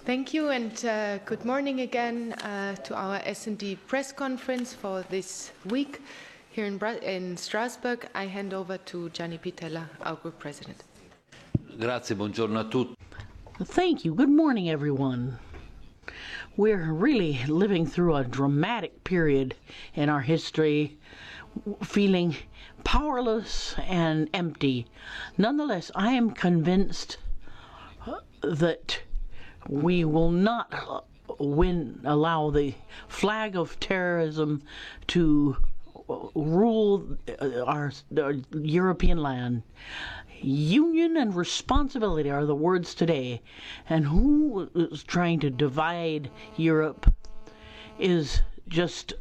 Thank you, and good morning again to our S&D press conference for this week here in Strasbourg. I hand over to Gianni Pittella, our group president. Grazie, buongiorno a tutti. Thank you. Good morning, everyone. We're really living through a dramatic period in our history, feeling powerless and empty. Nonetheless, I am convinced that we will not allow the flag of terrorism to rule our European land. Union and responsibility are the words today, and who is trying to divide Europe is just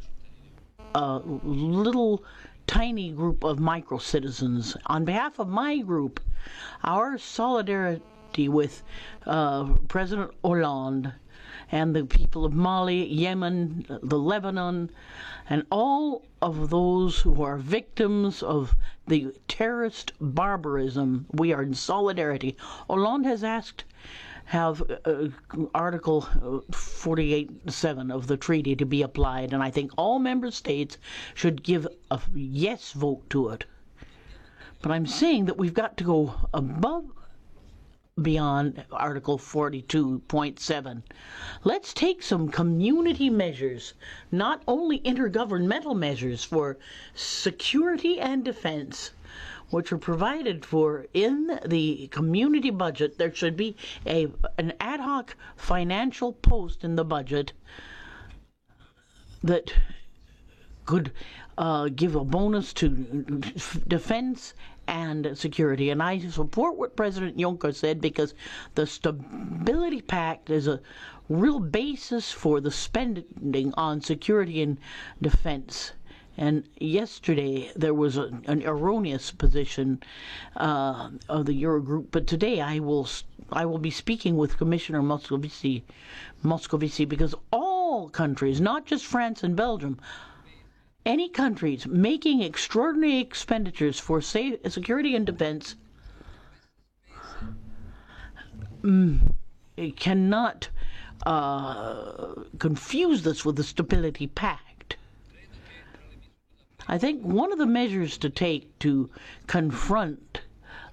a little tiny group of micro-citizens. On behalf of my group, our solidarity with President Hollande and the people of Mali, Yemen, the Lebanon, and all of those who are victims of the terrorist barbarism, we are in solidarity. Hollande has asked have Article 48.7 of the treaty to be applied, and I think all member states should give a yes vote to it. But I'm saying that we've got to go beyond Article 42.7. Let's take some community measures, not only intergovernmental measures for security and defense, which are provided for in the community budget. There should be an ad hoc financial post in the budget that could give a bonus to defense and security. And I support what President Juncker said, because the Stability Pact is a real basis for the spending on security and defense. And yesterday there was an erroneous position of the Eurogroup, but today I will be speaking with Commissioner Moscovici, because all countries, not just France and Belgium, any countries making extraordinary expenditures for security and defense cannot confuse this with the Stability Pact. I think one of the measures to take to confront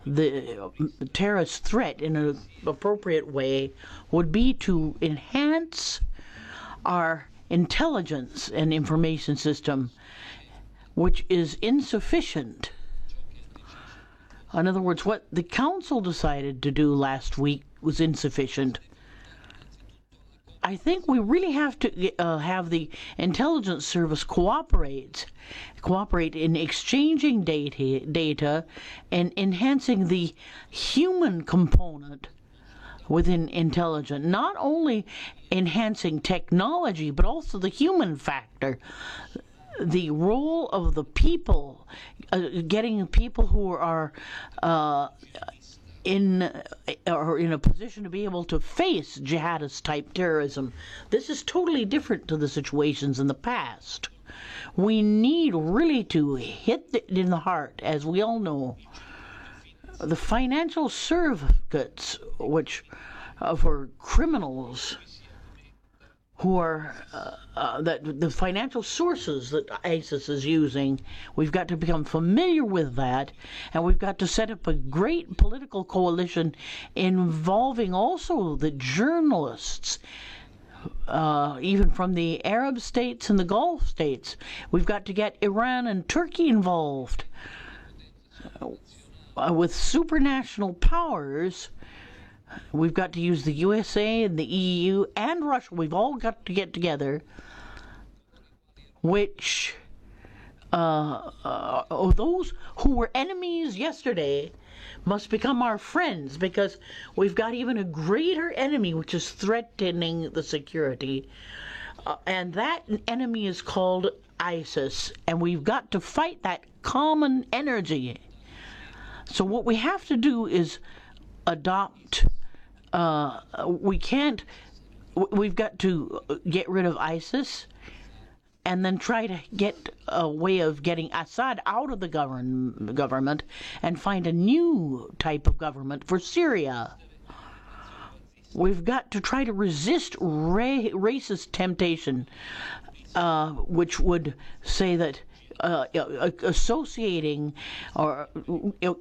the terrorist threat in an appropriate way would be to enhance our intelligence and information system, which is insufficient. In other words, what the Council decided to do last week was insufficient. I think we really have to have the intelligence service cooperate in exchanging data and enhancing the human component within intelligence, not only enhancing technology, but also the human factor, the role of the people, getting people who are in a position to be able to face jihadist-type terrorism. This is totally different to the situations in the past. We need really to hit it in the heart, as we all know. The financial surrogates, which for criminals who are that the financial sources that ISIS is using, we've got to become familiar with that, and we've got to set up a great political coalition involving also the journalists, even from the Arab states and the Gulf states. We've got to get Iran and Turkey involved. With supranational powers, we've got to use the USA and the EU and Russia. We've all got to get together, which those who were enemies yesterday must become our friends, because we've got even a greater enemy which is threatening the security. And that enemy is called ISIS, and we've got to fight that common energy. So what we have to do is adopt, we've got to get rid of ISIS and then try to get a way of getting Assad out of the government and find a new type of government for Syria. We've got to try to resist racist temptation, which would say that associating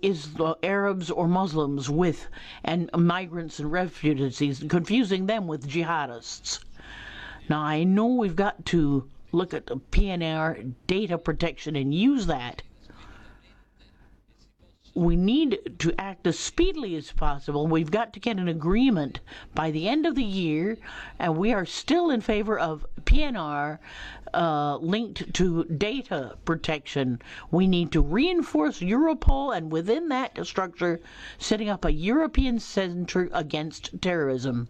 is Arabs or Muslims with and migrants and refugees, confusing them with jihadists. Now, I know we've got to look at the PNR data protection and use that. We need to act as speedily as possible. We've got to get an agreement by the end of the year, and we are still in favor of PNR linked to data protection. We need to reinforce Europol, and within that structure, setting up a European Center Against Terrorism.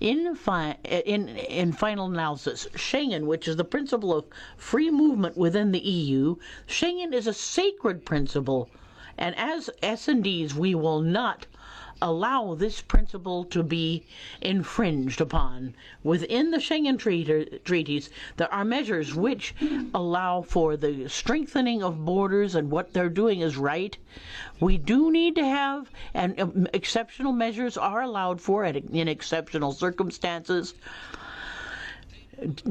In final analysis, Schengen, which is the principle of free movement within the EU, Schengen is a sacred principle. And as S&Ds, we will not allow this principle to be infringed upon. Within the Schengen treaties, there are measures which allow for the strengthening of borders, and what they're doing is right. We do need to have, and exceptional measures are allowed for in exceptional circumstances,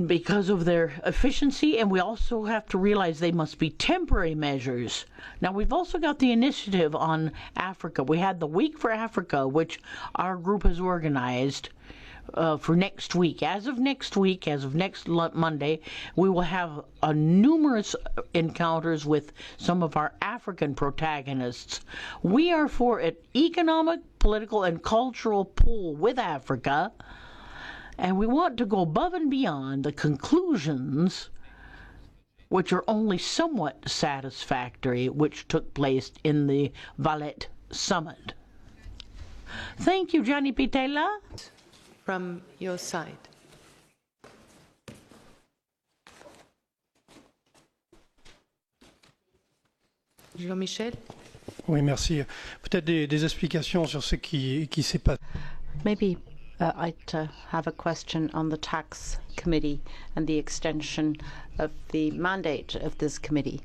because of their efficiency, and we also have to realize they must be temporary measures. Now, we've also got the initiative on Africa. We had the Week for Africa, which our group has organized for next week. As of next Monday, we will have numerous encounters with some of our African protagonists. We are for an economic, political, and cultural pull with Africa, and we want to go above and beyond the conclusions, which are only somewhat satisfactory, which took place in the Valette Summit. Thank you, Gianni Pittella. From your side. Jean-Michel? Oui, merci. Peut-être des explications sur ce qui s'est passé. Maybe I'd have a question on the tax committee and the extension of the mandate of this committee.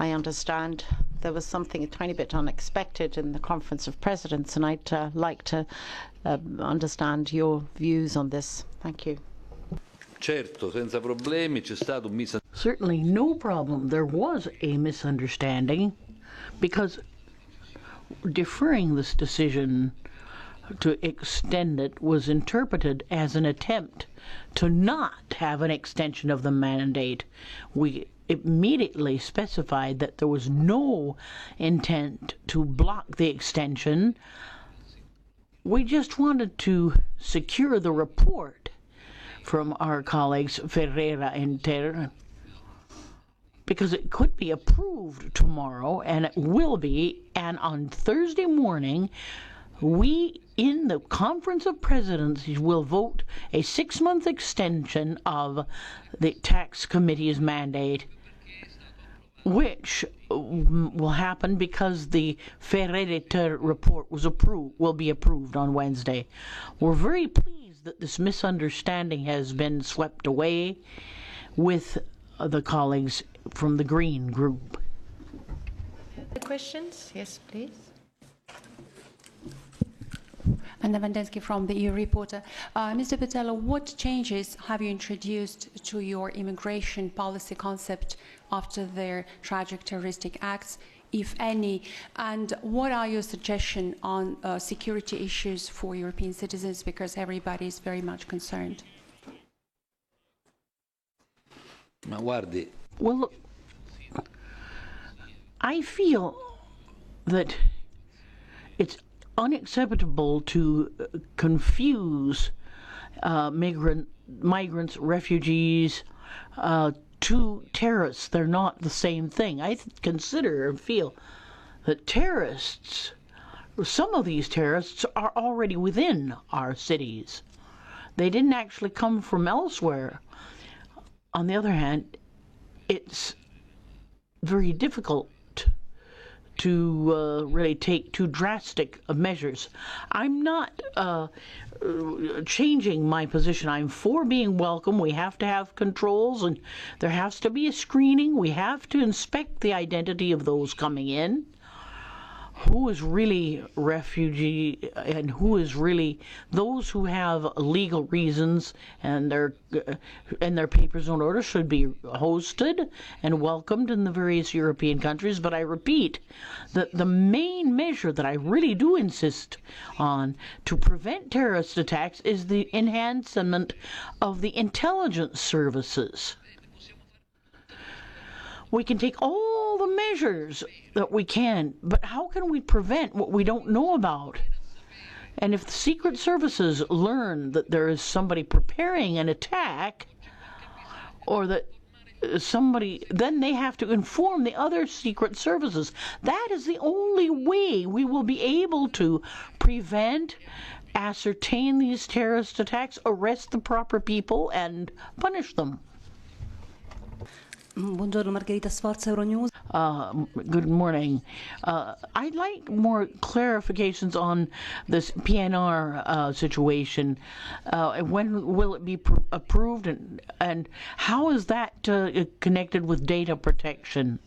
I understand there was something a tiny bit unexpected in the Conference of Presidents, and I'd like to understand your views on this. Thank you. Certo, senza problemi, c'è stato un Certainly, no problem. There was a misunderstanding, because deferring this decision to extend it was interpreted as an attempt to not have an extension of the mandate. We immediately specified that there was no intent to block the extension. We just wanted to secure the report from our colleagues Ferreira and Terra, because it could be approved tomorrow, and it will be, and on Thursday morning we in the Conference of Presidents will vote a 6-month extension of the tax committee's mandate, which will happen because the Ferreira report will be approved on Wednesday. We're very pleased that this misunderstanding has been swept away with the colleagues from the Green Group. Questions? Yes, please. Anna Vandensky from the EU Reporter. Mr. Pittella, what changes have you introduced to your immigration policy concept after their tragic terroristic acts, if any? And what are your suggestions on security issues for European citizens, because everybody is very much concerned? Ma guardi. Well, look, I feel that it's unacceptable to confuse migrants, refugees, to terrorists. They're not the same thing. I consider and feel that terrorists, some of these terrorists are already within our cities. They didn't actually come from elsewhere. On the other hand, it's very difficult to really take too drastic measures. I'm not changing my position. I'm for being welcome. We have to have controls, and there has to be a screening. We have to inspect the identity of those coming in. who is really refugee and who is really those who have legal reasons and their papers in order should be hosted and welcomed in the various European countries. But I repeat that the main measure that I really do insist on to prevent terrorist attacks is the enhancement of the intelligence services. We can take all the measures that we can, but how can we prevent what we don't know about? And if the secret services learn that there is somebody preparing an attack, or that then they have to inform the other secret services. That is the only way we will be able to prevent, ascertain these terrorist attacks, arrest the proper people, and punish them. Buongiorno, Margherita Sforza, Euronews. Good morning. I'd like more clarifications on this PNR situation. When will it be approved, and how is that connected with data protection?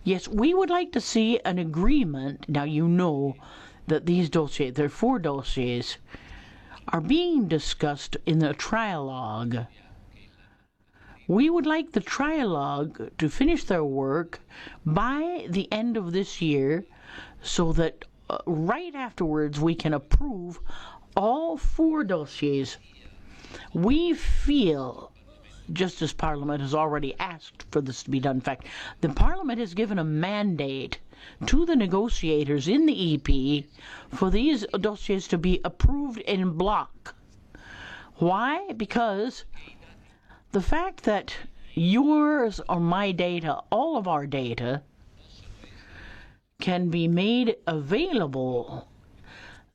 Yes, we would like to see an agreement. Now, you know that these dossiers, there are 4 dossiers, are being discussed in the trialogue. We would like the trialogue to finish their work by the end of this year so that right afterwards we can approve all 4 dossiers. We feel, just as Parliament has already asked for this to be done, in fact, the Parliament has given a mandate to the negotiators in the EP for these dossiers to be approved in block. Why? Because the fact that yours or my data, all of our data, can be made available.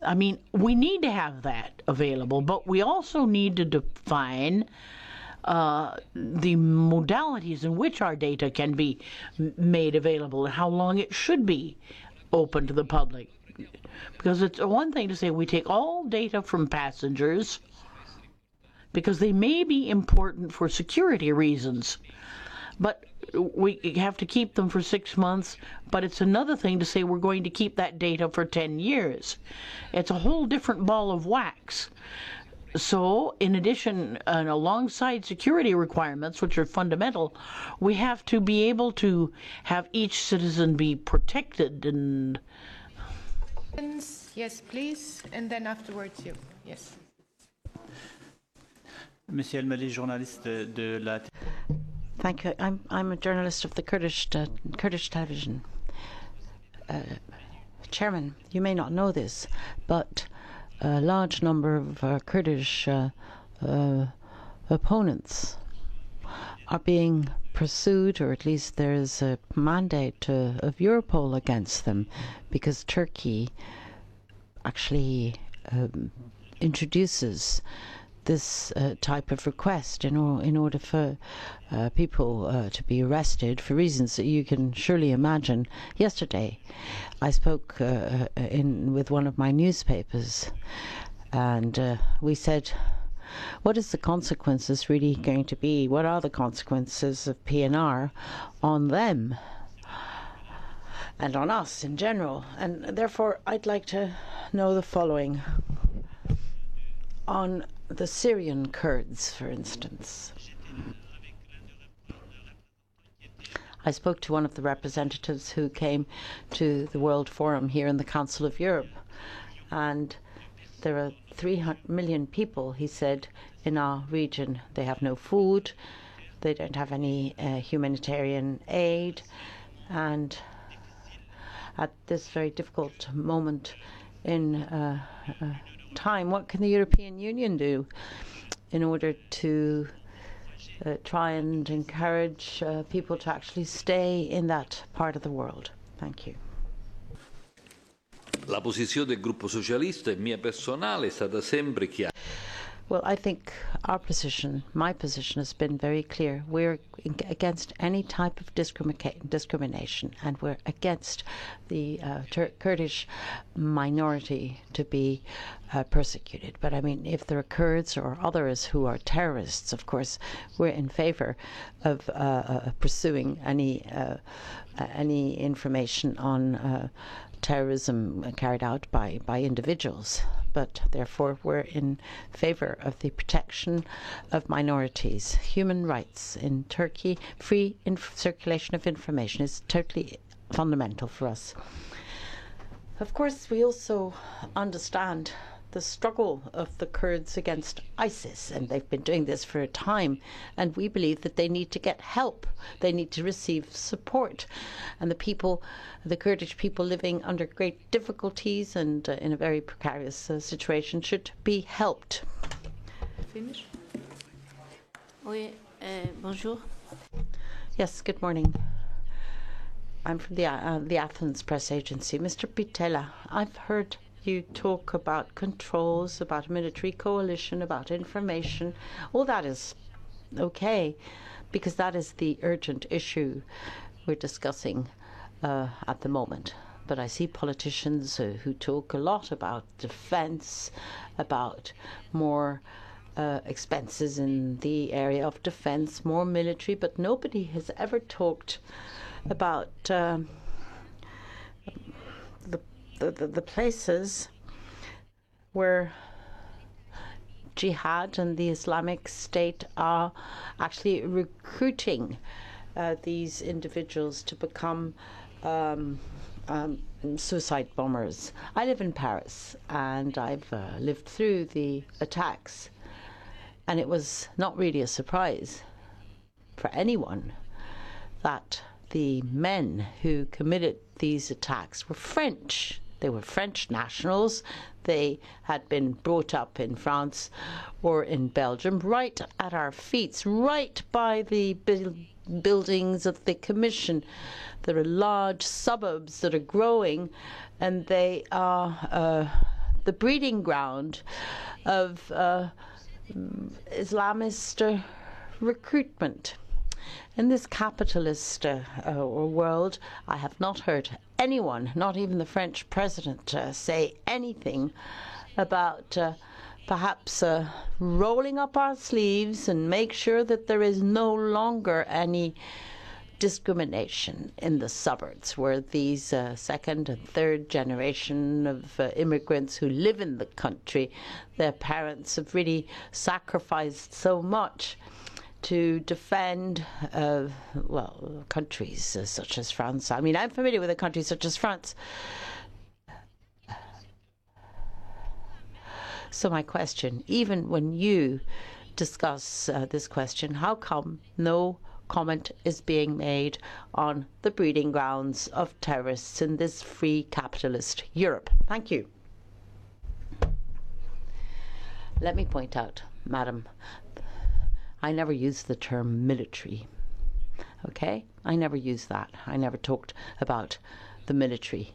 I mean, we need to have that available, but we also need to define the modalities in which our data can be made available and how long it should be open to the public. Because it's one thing to say we take all data from passengers, because they may be important for security reasons, but we have to keep them for 6 months. But it's another thing to say we're going to keep that data for 10 years. It's a whole different ball of wax. So in addition, and alongside security requirements, which are fundamental, we have to be able to have each citizen be protected. And yes, please, and then afterwards you. Yes. Monsieur Elmali, journaliste de la... Thank you. I'm a journalist of the Kurdish television. Chairman, you may not know this, but a large number of Kurdish opponents are being pursued, or at least there is a mandate of Europol against them, because Turkey actually introduces this type of request in order for people to be arrested for reasons that you can surely imagine. Yesterday, I spoke with one of my newspapers, and we said, what is the consequences really going to be? What are the consequences of PNR on them and on us in general? And therefore, I'd like to know the following. On the Syrian Kurds, for instance, I spoke to one of the representatives who came to the World Forum here in the Council of Europe, and there are 300 million people, he said, in our region. They have no food, they don't have any humanitarian aid, and at this very difficult moment in time, what can the European Union do in order to try and encourage people to actually stay in that part of the world? Thank you. La posizione del gruppo socialista e mia personale è stata sempre chiara. Well, I think our position, my position, has been very clear. We're against any type of discrimination, and we're against the Kurdish minority to be persecuted. But I mean, if there are Kurds or others who are terrorists, of course, we're in favor of pursuing any information on terrorism carried out by individuals, but therefore we're in favor of the protection of minorities. Human rights in Turkey, free circulation of information is totally fundamental for us. Of course, we also understand the struggle of the Kurds against ISIS, and they've been doing this for a time, and we believe that they need to get help. They need to receive support, and the Kurdish people living under great difficulties and in a very precarious situation should be helped. Finish. Oui, bonjour. Yes, good morning. I'm from the Athens press agency. Mr. Pittella, I've heard you talk about controls, about a military coalition, about information. All that is okay, because that is the urgent issue we're discussing at the moment. But I see politicians who talk a lot about defense, about more expenses in the area of defense, more military, but nobody has ever talked about the places where jihad and the Islamic State are actually recruiting these individuals to become suicide bombers. I live in Paris, and I've lived through the attacks, and it was not really a surprise for anyone that the men who committed these attacks were French. They were French nationals. They had been brought up in France or in Belgium, right at our feet, right by the buildings of the Commission. There are large suburbs that are growing, and they are the breeding ground of Islamist recruitment. In this capitalist world, I have not heard anyone, not even the French president, say anything about perhaps rolling up our sleeves and make sure that there is no longer any discrimination in the suburbs, where these second and third generation of immigrants who live in the country, their parents have really sacrificed so much to defend, countries such as France. I mean, I'm familiar with a country such as France. So my question, even when you discuss this question, how come no comment is being made on the breeding grounds of terrorists in this free capitalist Europe? Thank you. Let me point out, madam, I never used the term military, okay? I never used that. I never talked about the military.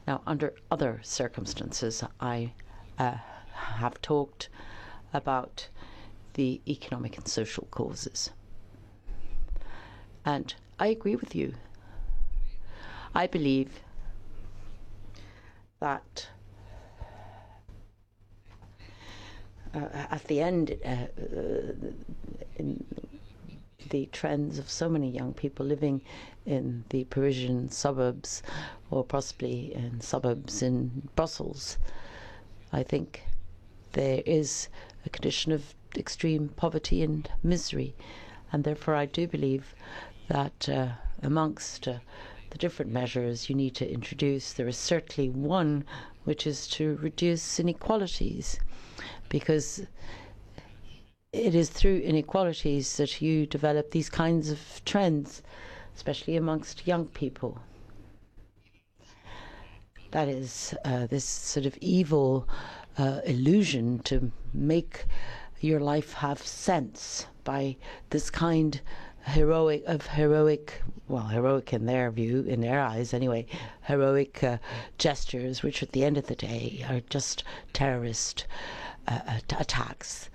Now, under other circumstances, I have talked about the economic and social causes. And I agree with you. I believe that at the end, in the trends of so many young people living in the Parisian suburbs, or possibly in suburbs in Brussels, I think there is a condition of extreme poverty and misery, and therefore I do believe that amongst the different measures you need to introduce, there is certainly one which is to reduce inequalities, because it is through inequalities that you develop these kinds of trends, especially amongst young people. That is this sort of evil illusion to make your life have sense by this kind heroic in their view, in their eyes anyway, heroic gestures, which at the end of the day are just terrorist attacks.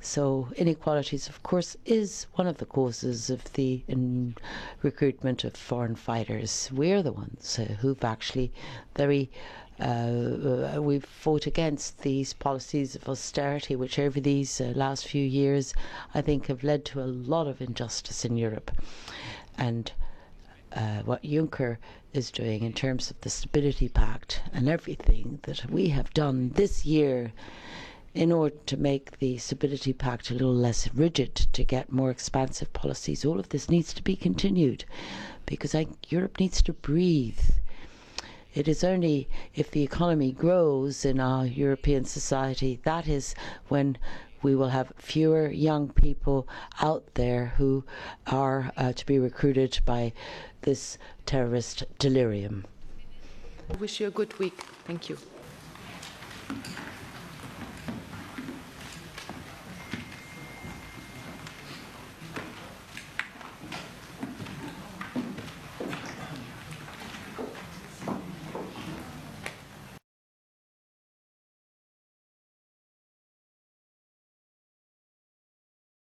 So inequalities, of course, is one of the causes of the recruitment of foreign fighters. We're the ones who've actually we've fought against these policies of austerity, which over these last few years, I think, have led to a lot of injustice in Europe. And what Juncker is doing in terms of the Stability Pact and everything that we have done this year in order to make the Stability Pact a little less rigid, to get more expansive policies. All of this needs to be continued because Europe needs to breathe. It is only if the economy grows in our European society, that is when we will have fewer young people out there who are to be recruited by this terrorist delirium. I wish you a good week. Thank you.